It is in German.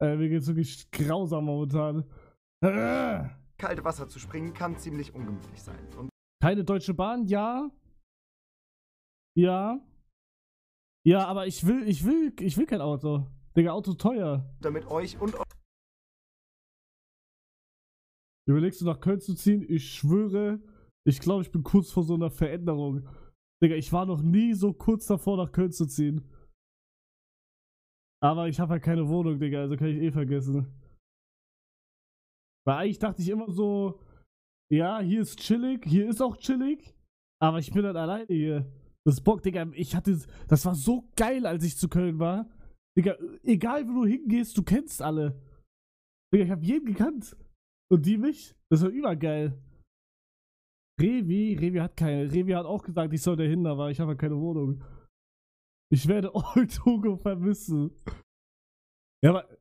Mir geht's wirklich grausam momentan. Kalte Wasser zu springen kann ziemlich ungemütlich sein. Und Keine Deutsche Bahn? Ja. Ja. Ja, aber ich will kein Auto. Digga, Auto teuer. damit euch und Überlegst du nach Köln zu ziehen? Ich schwöre, ich glaube, ich bin kurz vor so einer Veränderung. Digga, ich war noch nie so kurz davor, nach Köln zu ziehen. Aber ich habe halt keine Wohnung, Digga, also kann ich eh vergessen. Weil eigentlich dachte ich immer so, ja, hier ist chillig, hier ist auch chillig, aber ich bin halt alleine hier. Das Bock, Digga, das war so geil, als ich zu Köln war. Digga, egal wo du hingehst, du kennst alle. Digga, ich hab jeden gekannt. Und die mich? Das war übergeil. Revi hat keine. Revi hat auch gesagt, ich soll dahin, aber ich habe halt keine Wohnung. Ich werde Old Hugo vermissen. Ja, aber